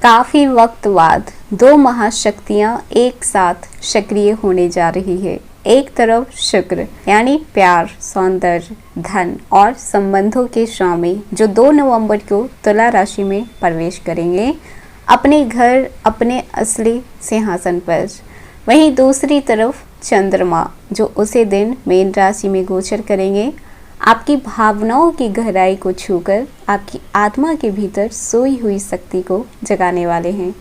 काफी वक्त बाद दो महाशक्तियां एक साथ सक्रिय होने जा रही है। एक तरफ शुक्र यानी प्यार, सौंदर्य, धन और संबंधों के स्वामी जो 2 नवंबर को तुला राशि में प्रवेश करेंगे अपने घर, अपने असली सिंहासन पर। वहीं दूसरी तरफ चंद्रमा जो उसी दिन मीन राशि में गोचर करेंगे आपकी भावनाओं की गहराई को छूकर आपकी आत्मा के भीतर सोई हुई शक्ति को जगाने वाले हैं।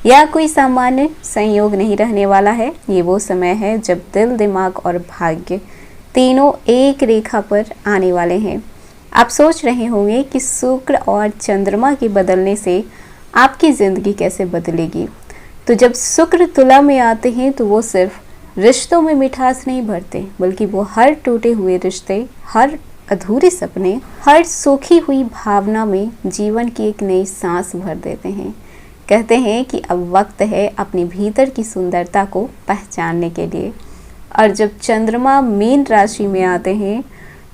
यह कोई सामान्य संयोग नहीं रहने वाला है। ये वो समय है जब दिल, दिमाग और भाग्य तीनों एक रेखा पर आने वाले हैं। आप सोच रहे होंगे कि शुक्र और चंद्रमा के बदलने से आपकी ज़िंदगी कैसे बदलेगी। तो जब शुक्र तुला में आते हैं तो वो सिर्फ रिश्तों में मिठास नहीं भरते, बल्कि वो हर टूटे हुए रिश्ते, हर अधूरे सपने, हर सूखी हुई भावना में जीवन की एक नई सांस भर देते हैं। कहते हैं कि अब वक्त है अपने भीतर की सुंदरता को पहचानने के लिए। और जब चंद्रमा मीन राशि में आते हैं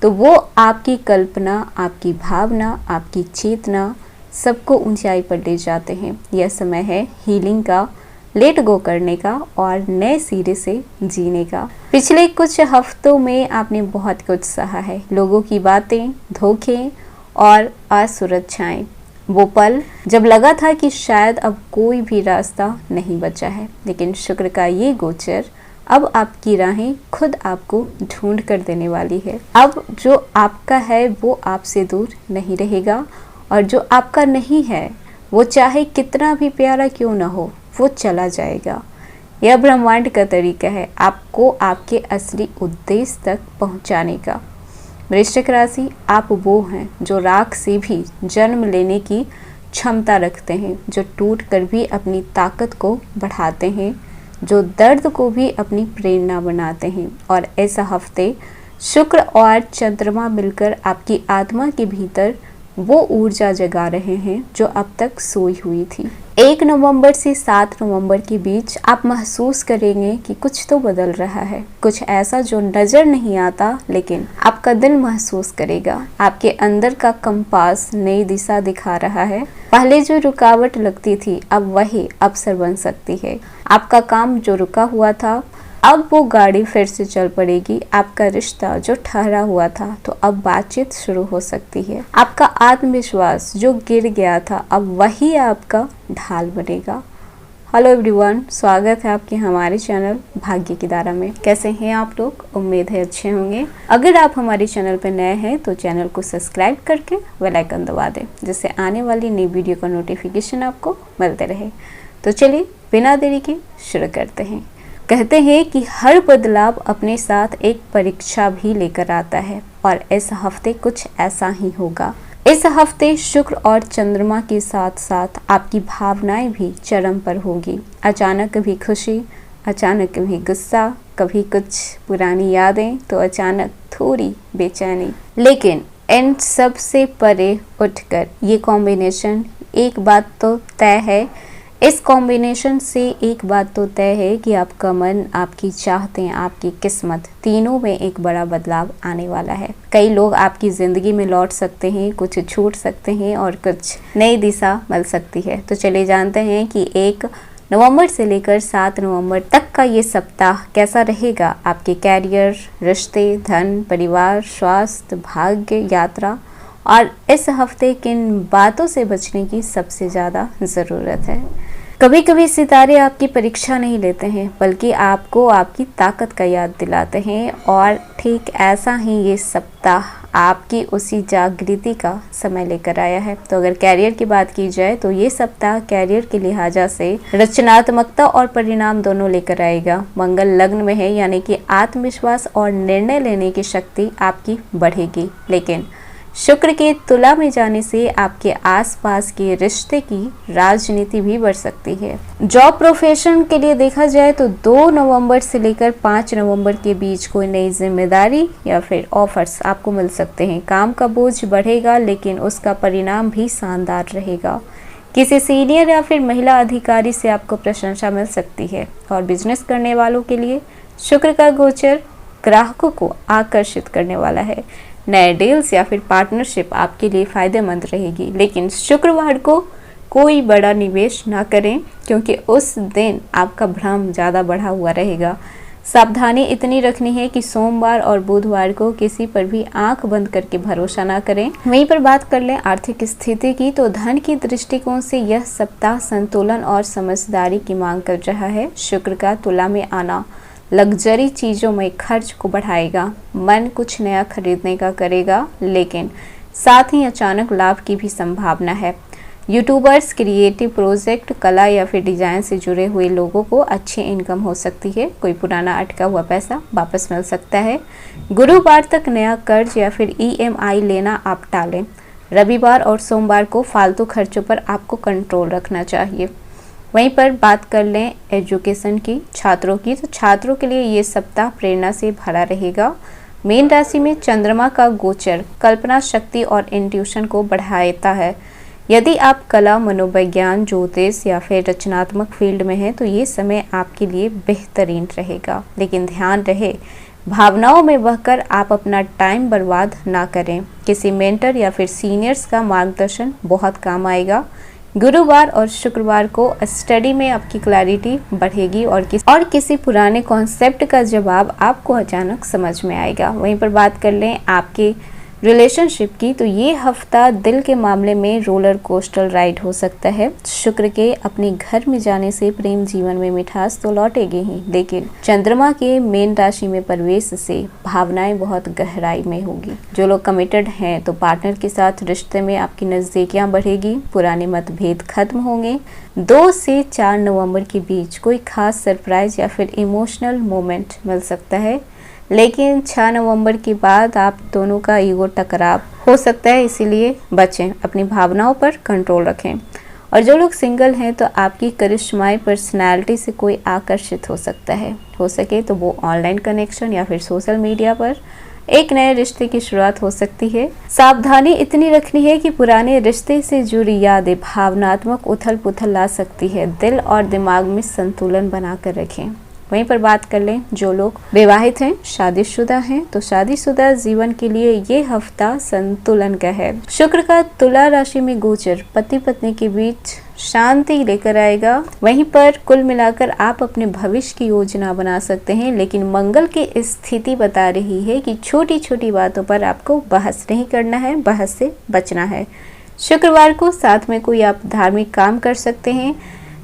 तो वो आपकी कल्पना, आपकी भावना, आपकी चेतना सबको ऊंचाई पर ले जाते हैं। यह समय है हीलिंग का, लेट गो करने का और नए सिरे से जीने का। पिछले कुछ हफ्तों में आपने बहुत कुछ सहा है। लोगों की बातें, धोखे और असुरक्षाएं। वो पल जब लगा था कि शायद अब कोई भी रास्ता नहीं बचा है, लेकिन शुक्र का ये गोचर अब आपकी राहें खुद आपको ढूंढ कर देने वाली है। अब जो आपका है वो आपसे दूर नहीं रहेगा और जो आपका नहीं है वो चाहे कितना भी प्यारा क्यों ना हो वो चला जाएगा। यह ब्रह्मांड का तरीका है आपको आपके असली उद्देश्य तक पहुंचाने का। वृश्चिक राशि, आप वो हैं जो राख से भी जन्म लेने की क्षमता रखते हैं, जो टूट कर भी अपनी ताकत को बढ़ाते हैं, जो दर्द को भी अपनी प्रेरणा बनाते हैं। और ऐसा हफ्ते शुक्र और चंद्रमा मिलकर आपकी आत्मा के भीतर वो ऊर्जा जगा रहे हैं जो अब तक सोई हुई थी। 1 नवंबर से 7 नवंबर के बीच आप महसूस करेंगे कि कुछ तो बदल रहा है, कुछ ऐसा जो नजर नहीं आता लेकिन आपका दिल महसूस करेगा। आपके अंदर का कंपास नई दिशा दिखा रहा है। पहले जो रुकावट लगती थी अब वही अवसर बन सकती है। आपका काम जो रुका हुआ था अब वो गाड़ी फिर से चल पड़ेगी। आपका रिश्ता जो ठहरा हुआ था तो अब बातचीत शुरू हो सकती है। आपका आत्मविश्वास जो गिर गया था अब वही आपका ढाल बनेगा। हेलो एवरीवन, स्वागत है आपके हमारे चैनल भाग्य की धारा में। कैसे हैं आप लोग? उम्मीद है अच्छे होंगे। अगर आप हमारे चैनल पर नए हैं तो चैनल को सब्सक्राइब करके बेल आइकन दबा दें, जिससे आने वाली नई वीडियो का नोटिफिकेशन आपको मिलते रहे। तो चलिए बिना देरी के शुरू करते हैं। कहते हैं कि हर बदलाव अपने साथ एक परीक्षा भी लेकर आता है और इस हफ्ते कुछ ऐसा ही होगा। इस हफ्ते शुक्र और चंद्रमा के साथ साथ आपकी भावनाएं भी चरम पर होगी। अचानक कभी खुशी, अचानक कभी गुस्सा, कभी कुछ पुरानी यादें, तो अचानक थोड़ी बेचैनी। लेकिन इन सब से परे उठकर ये कॉम्बिनेशन एक बात तो तय है, इस कॉम्बिनेशन से एक बात तो तय है कि आपका मन, आपकी चाहतें, आपकी किस्मत तीनों में एक बड़ा बदलाव आने वाला है। कई लोग आपकी ज़िंदगी में लौट सकते हैं, कुछ छूट सकते हैं और कुछ नई दिशा मिल सकती है। तो चलिए जानते हैं कि 1 नवंबर से लेकर 7 नवंबर तक का ये सप्ताह कैसा रहेगा आपके कैरियर, रिश्ते, धन, परिवार, स्वास्थ्य, भाग्य, यात्रा और इस हफ्ते किन बातों से बचने की सबसे ज़्यादा ज़रूरत है। कभी कभी सितारे आपकी परीक्षा नहीं लेते हैं, बल्कि आपको आपकी ताकत का याद दिलाते हैं। और ठीक ऐसा ही ये सप्ताह आपकी उसी जागृति का समय लेकर आया है। तो अगर कैरियर की बात की जाए तो ये सप्ताह कैरियर के लिहाजा से रचनात्मकता और परिणाम दोनों लेकर आएगा। मंगल लग्न में है, यानी कि आत्मविश्वास और निर्णय लेने की शक्ति आपकी बढ़ेगी। लेकिन शुक्र के तुला में जाने से आपके आसपास के रिश्ते की राजनीति भी बढ़ सकती है। जॉब प्रोफेशन के लिए देखा जाए तो 2 नवंबर से लेकर 5 नवंबर के बीच कोई नई जिम्मेदारी या फिर ऑफर्स आपको मिल सकते हैं। काम का बोझ बढ़ेगा लेकिन उसका परिणाम भी शानदार रहेगा। किसी सीनियर या फिर महिला अधिकारी से आपको प्रशंसा मिल सकती है। और बिजनेस करने वालों के लिए शुक्र का गोचर ग्राहकों को आकर्षित करने वाला है। नए डील्स या फिर पार्टनरशिप आपके लिए फायदेमंद रहेगी। लेकिन शुक्रवार को कोई बड़ा निवेश ना करें, क्योंकि उस दिन आपका भ्रम ज़्यादा बढ़ा हुआ रहेगा। सावधानी इतनी रखनी है कि सोमवार और बुधवार को किसी पर भी आंख बंद करके भरोसा ना करें। वहीं पर बात कर लें आर्थिक स्थिति की, तो धन की दृष्टिकोण से यह सप्ताह संतुलन और समझदारी की मांग कर रहा है। शुक्र का तुला में आना लग्जरी चीजों में खर्च को बढ़ाएगा। मन कुछ नया खरीदने का करेगा, लेकिन साथ ही अचानक लाभ की भी संभावना है। यूट्यूबर्स, क्रिएटिव प्रोजेक्ट, कला या फिर डिजाइन से जुड़े हुए लोगों को अच्छी इनकम हो सकती है। कोई पुराना अटका हुआ पैसा वापस मिल सकता है। गुरुवार तक नया कर्ज या फिर EMI लेना आप टालें। रविवार और सोमवार को फालतू खर्चों पर आपको कंट्रोल रखना चाहिए। वहीं पर बात कर लें एजुकेशन की, छात्रों की, तो छात्रों के लिए ये सप्ताह प्रेरणा से भरा रहेगा। मीन राशि में चंद्रमा का गोचर कल्पना शक्ति और इंट्यूशन को बढ़ाता है। यदि आप कला, मनोविज्ञान, ज्योतिष या फिर रचनात्मक फील्ड में हैं तो ये समय आपके लिए बेहतरीन रहेगा। लेकिन ध्यान रहे, भावनाओं में बहकर आप अपना टाइम बर्बाद ना करें। किसी मेंटर या फिर सीनियर्स का मार्गदर्शन बहुत काम आएगा। गुरुवार और शुक्रवार को स्टडी में आपकी क्लैरिटी बढ़ेगी और किसी पुराने कॉन्सेप्ट का जवाब आपको अचानक समझ में आएगा। वहीं पर बात कर लें आपके रिलेशनशिप की, तो ये हफ्ता दिल के मामले में रोलर कोस्टर राइड हो सकता है। शुक्र के अपने घर में जाने से प्रेम जीवन में मिठास तो लौटेगी ही, लेकिन चंद्रमा के मीन राशि में प्रवेश से भावनाएं बहुत गहराई में होगी। जो लोग कमिटेड हैं तो पार्टनर के साथ रिश्ते में आपकी नजदीकियां बढ़ेगी। पुराने मतभेद खत्म होंगे। 2 से 4 नवंबर के बीच कोई खास सरप्राइज या फिर इमोशनल मोमेंट मिल सकता है, लेकिन 6 नवंबर के बाद आप दोनों का ईगो टकराव हो सकता है, इसीलिए बचें, अपनी भावनाओं पर कंट्रोल रखें। और जो लोग सिंगल हैं तो आपकी करिश्माई पर्सनालिटी से कोई आकर्षित हो सकता है। हो सके तो वो ऑनलाइन कनेक्शन या फिर सोशल मीडिया पर एक नए रिश्ते की शुरुआत हो सकती है। सावधानी इतनी रखनी है कि पुराने रिश्ते से जुड़ी यादें भावनात्मक उथल पुथल ला सकती है। दिल और दिमाग में संतुलन बनाकर रखें। वहीं पर बात कर लें जो लोग विवाहित हैं, शादीशुदा हैं, तो शादीशुदा जीवन के लिए ये हफ्ता संतुलन का है। शुक्र का तुला राशि में गोचर पति पत्नी के बीच शांति लेकर आएगा। वहीं पर कुल मिलाकर आप अपने भविष्य की योजना बना सकते हैं, लेकिन मंगल की स्थिति बता रही है कि छोटी छोटी बातों पर आपको बहस नहीं करना है, बहस से बचना है। शुक्रवार को साथ में कोई आप धार्मिक काम कर सकते हैं,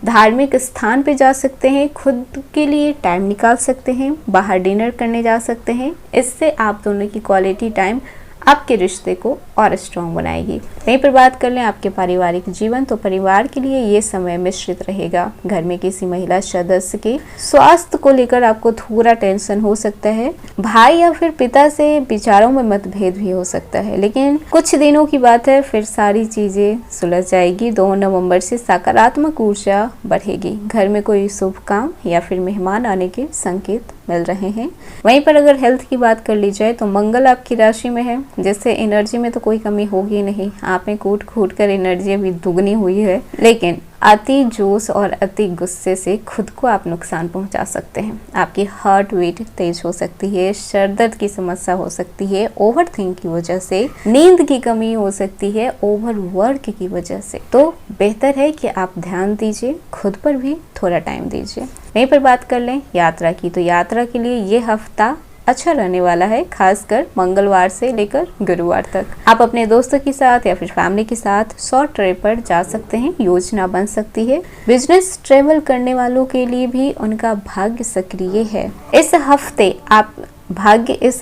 धार्मिक स्थान पे जा सकते हैं, खुद के लिए टाइम निकाल सकते हैं, बाहर डिनर करने जा सकते हैं। इससे आप दोनों की क्वालिटी टाइम आपके रिश्ते को और स्ट्रॉन्ग बनाएगी। वहीं पर बात कर लें आपके पारिवारिक जीवन, तो परिवार के लिए ये समय मिश्रित रहेगा। घर में किसी महिला सदस्य के स्वास्थ्य को लेकर आपको थोड़ा टेंशन हो सकता है। भाई या फिर पिता से विचारों में मतभेद भी हो सकता है, लेकिन कुछ दिनों की बात है, फिर सारी चीजें सुलझ जाएगी। 2 नवंबर से सकारात्मक ऊर्जा बढ़ेगी। घर में कोई शुभ काम या फिर मेहमान आने के संकेत मिल रहे हैं। वहीं पर अगर हेल्थ की बात कर ली जाए तो मंगल आपकी राशि में है, जिससे एनर्जी में तो कोई कमी होगी नहीं। आप में कूट कूट कर एनर्जी अभी दुगनी हुई है, लेकिन अति जोश और अति गुस्से से खुद को आप नुकसान पहुंचा सकते हैं। आपकी हार्ट बीट तेज हो सकती है, सर दर्द की समस्या हो सकती है, ओवर थिंक की वजह से नींद की कमी हो सकती है, ओवर वर्क की वजह से। तो बेहतर है कि आप ध्यान दीजिए, खुद पर भी थोड़ा टाइम दीजिए। वहीं पर बात कर लें यात्रा की, तो यात्रा के लिए ये हफ्ता अच्छा रहने वाला है, खासकर मंगलवार से लेकर गुरुवार तक। आप अपने दोस्तों के साथ या फिर फैमिली के साथ शॉर्ट ट्रिप पर जा सकते हैं, योजना बन सकती है। बिजनेस ट्रेवल करने वालों के लिए भी उनका भाग्य सक्रिय है। इस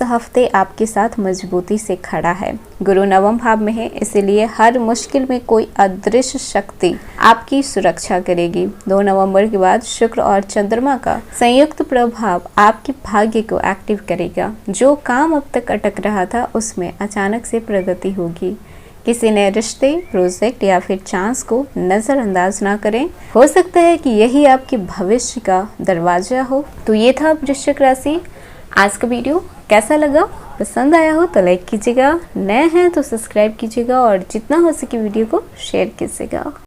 हफ्ते आपके साथ मजबूती से खड़ा है। गुरु नवम भाव में है, इसीलिए हर मुश्किल में कोई अदृश्य शक्ति आपकी सुरक्षा करेगी। 2 नवंबर के बाद शुक्र और चंद्रमा का संयुक्त प्रभाव आपके भाग्य को एक्टिव करेगा। जो काम अब तक अटक रहा था उसमें अचानक से प्रगति होगी। किसी नए रिश्ते, प्रोजेक्ट या फिर चांस को नजरअंदाज ना करें। हो सकता है कि यही आपके भविष्य का दरवाजा हो। तो ये था वृश्चिक राशि। आज का वीडियो कैसा लगा? पसंद आया हो तो लाइक कीजिएगा, नए हैं तो सब्सक्राइब कीजिएगा और जितना हो सके वीडियो को शेयर कीजिएगा।